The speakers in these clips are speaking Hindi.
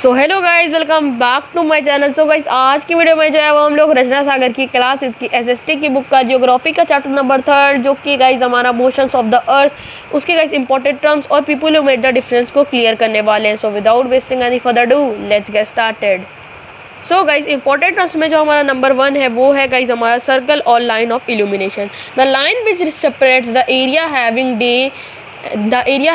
So hello guys, welcome back to my channel. So guys, आज की वीडियो में जो है वो हम लोग रचना सागर की क्लास इसकी एसएसटी की बुक का जियोग्राफी का चैप्टर नंबर 3 जो कि गाइज हमारा मोशंस ऑफ द अर्थ उसके गाइज इंपॉर्टेंट टर्म्स और people who made the difference को क्लियर करने वाले हैं। So without wasting any further do, let's get started. So guys, important terms में जो हमारा नंबर 1 है वो है गाइज हमारा सर्कल और line of illumination. The line which separates the area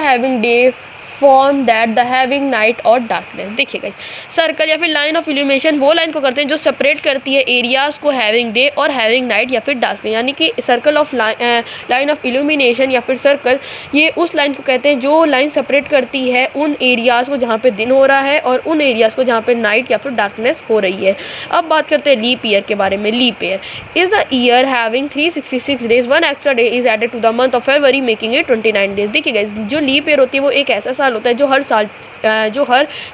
having day form that the having night और डार्कनेस। देखिए गाइस, सर्कल या फिर लाइन ऑफ इल्यूमिनेशन वो लाइन को करते हैं जो सेपरेट करती है एरियाज़ को हैविंग डे और हैविंग नाइट या फिर डार्कनेस। यानी कि circle of line of illumination या फिर सर्कल, ये उस लाइन को कहते हैं जो लाइन सेपरेट करती है उन एरियाज़ को जहाँ पे दिन हो रहा है और उन एरियाज़ को जहाँ पे नाइट या फिर डार्कनेस हो रही है। अब बात करते हैं लीप ईयर के बारे में। Leap year is the year having 366 days, 1 extra day is added to the month of February making it 29 days. देखिए गाइस, जो लीप ईयर होती है वो एक ऐसा साल होता है जो हर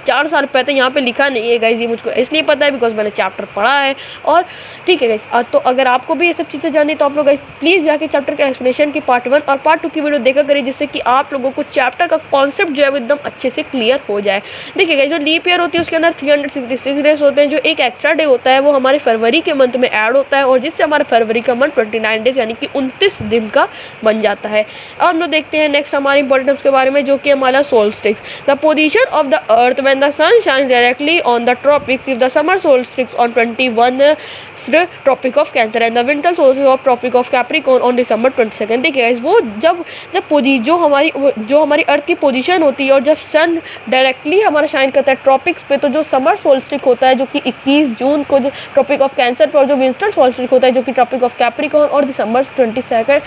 4 साल पहले, यहाँ पे लिखा नहीं है गाइज, ये मुझको इसलिए पता है बिकॉज मैंने चैप्टर पढ़ा है। और ठीक है गाइज, तो अगर आपको भी ये सब चीज़ें जाननी तो आप लोग गाइज प्लीज़ जाके चैप्टर का एक्सप्लेनेशन की पार्ट 1 और पार्ट 2 की वीडियो देखा करिए, जिससे कि आप लोगों को चैप्टर का कॉन्सेप्ट जो है वो एकदम अच्छे से क्लियर हो जाए। देखिए गाइज, जो लीप ईयर होती है उसके अंदर 366 डेज होते हैं। जो एक एक्स्ट्रा डे होता है वो हमारे फरवरी के मंथ में ऐड होता है और जिससे हमारे फरवरी का मंथ 29 डेज यानी कि 29 दिन का बन जाता है। अब हम लोग देखते हैं नेक्स्ट हमारे इंपॉर्टेंट के बारे में, जो कि हमारा solstices. The position of the earth when the sun shines directly on the tropics, if the summer solstice on 21 tropic of Cancer and the winter solstice of tropic of Capricorn on December 22। देखिए गाइस, वो जब जो हमारी अर्थ की पोजीशन होती है और जब सन डायरेक्टली हमारा शाइन करता है ट्रॉपिक्स पे, तो जो समर सोल्स्टिस होता है जो कि 21 जून को ट्रॉपिक ऑफ कैंसर पर, और जो विंटर सोल्स्टिस होता है जो कि ट्रॉपिक ऑफ कैप्रिकॉर्न और December 22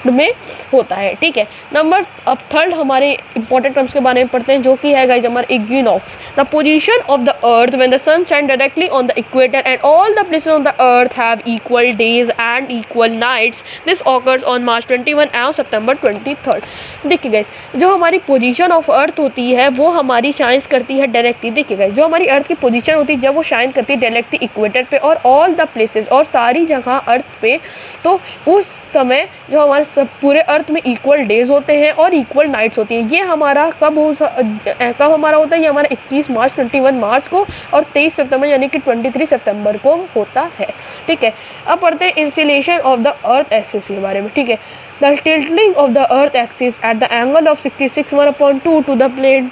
में होता है। ठीक है, नंबर अब थर्ड हमारे इंपॉर्टेंट टर्म्स के बारे में पढ़ते हैं, जो कि है गाइस हमारा equinox. The position of the earth when the sun shine directly on the equator and all the places on the earth have equal days and equal nights. This occurs on March 21 and September 23rd. देखिए गाइस, जो हमारी पोजीशन ऑफ अर्थ होती है वो हमारी शाइन करती है डायरेक्टली। देखिए गाइस, जो हमारी अर्थ की पोजीशन होती है जब वो शाइन करती है डायरेक्टली इक्वेटर पे और ऑल द प्लेसेस और सारी जगह अर्थ पे, तो उस समय जो हमारे सब पूरे अर्थ में इक्वल डेज होते हैं और इक्वल नाइट्स होती हैं। ये हमारा कब हमारा होता है? ये हमारा 21 मार्च 21 मार्च को और 23 सितंबर यानी कि 23 सितंबर को होता है। ठीक है, अब पढ़ते हैं insulation of the earth axis के बारे में। ठीक है, the tilting of the earth axis at the angle of 66/2 to the plane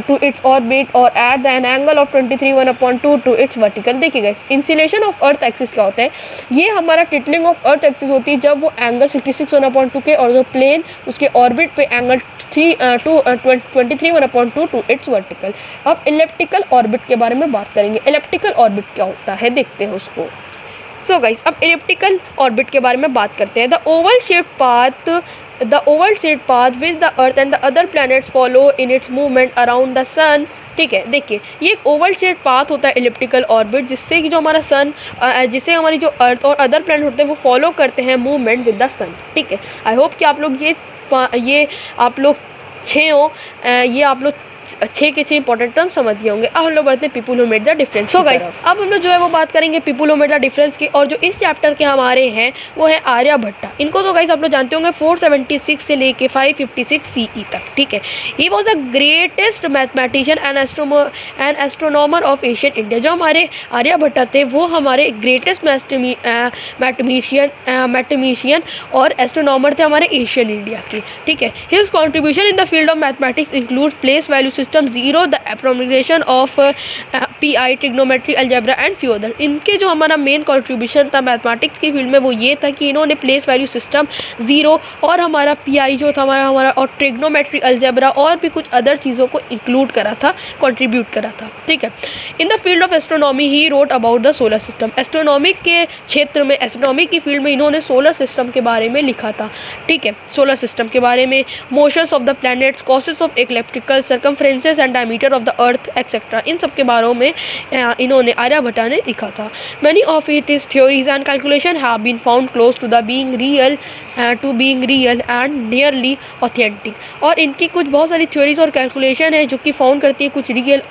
to its orbit or at an angle of 23/2 to its vertical। देखिए guys, insulation of earth axis क्या होता है? ये हमारा टिल्टिंग ऑफ अर्थ एक्सिस होती है जब वो एंगल 66/2 के और जो प्लेन उसके ऑर्बिट पे एंगल 23/2 टू इट्स वर्टिकल। अब इलिप्टिकल ऑर्बिट के बारे में बात करेंगे। इलिप्टिकल ऑर्बिट क्या होता है, देखते हैं उसको। सो गाइस, अब इलिप्टिकल ऑर्बिट के बारे में बात करते हैं। The Oval shaped path which the earth and the other planets follow in its movement around the sun। ठीक है, देखिए ये एक ओवल शेप पाथ होता है इलिप्टिकल ऑर्बिट, जिससे कि जो हमारा सन जिससे हमारी जो अर्थ और अदर प्लैनेट होते हैं वो फॉलो करते हैं मूवमेंट विद द सन। ठीक है, आई होप कि आप लोग ये आप लोग 6 के 6 इंपॉर्टेंट टर्म समझ गए होंगे। अब हम लोग बढ़ते हैं people who made the difference. So guys, अब हम लोग जो है वो बात करेंगे people who made the difference की, और जो इस चैप्टर के हमारे हैं वो है आर्यभट्टा। इनको तो गाइस आप लोग जानते होंगे 476 से लेके 556 CE तक। ठीक है, he was the greatest mathematician and astronomer of Asian India. जो हमारे आर्यभट्टा थे वो हमारे ग्रेटेस्ट मैथमेटिशियन और एस्ट्रोनॉमर थे हमारे एशियन इंडिया के। ठीक है, his contribution in the field of mathematics include place value system, zero, the approximation of PI, trigonometry, algebra and few other. इनके जो हमारा मेन कंट्रीब्यूशन था मैथमेटिक्स की फील्ड में वो ये था कि इन्होंने प्लेस वैल्यू सिस्टम, जीरो और हमारा PI जो था हमारा और ट्रिग्नोमेट्री, अलजेब्रा और भी कुछ अदर चीज़ों को इंक्लूड करा था, कंट्रीब्यूट करा था। ठीक है, in the field of astronomy he wrote about the solar system. Astronomy के क्षेत्र में, एस्ट्रोनॉमी की फील्ड में इन्होंने सोलर सिस्टम के बारे में लिखा था। ठीक है, सोलर सिस्टम के बारे में, motions of the planets, causes of ecliptical, circumferences and diameter of the earth etcetera, इन सब के बारे में इन्होंने आर्यभट्टा ने लिखा था। Many of its theories and calculation have been found close to the being real and nearly authentic. और इनकी कुछ बहुत सारी थ्योरीज और कैलकुलेशन है जो कि फाउंड करती है कुछ रियल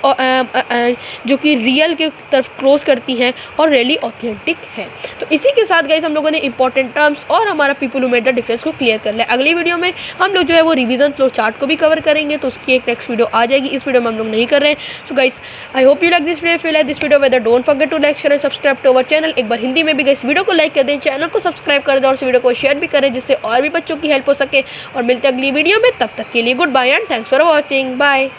जो कि रियल के तरफ क्लोज करती हैं और रियली ऑथेंटिक है। तो इसी के साथ गाइस हम लोगों ने इंपॉर्टेंट टर्म्स और हमारा people who made the difference को क्लियर कर लिया। अगली वीडियो में हम लोग जो है वो रिवीजन फ्लो चार्ट को भी कवर करेंगे, तो उसकी एक नेक्स्ट वीडियो आ जाएगी, इस वीडियो में हम लोग नहीं कर रहे हैं। So guys I hope you like this video, if you like this video whether don't forget to like share and subscribe to our channel. एक बार हिंदी में भी गाइस वीडियो को लाइक कर दें, चैनल को सब्सक्राइब कर दें और इस वीडियो को शेयर भी करें जिससे और भी बच्चों की हेल्प हो सके। और मिलते हैं अगली वीडियो में, तब तक के लिए good bye and thanks for watching, bye.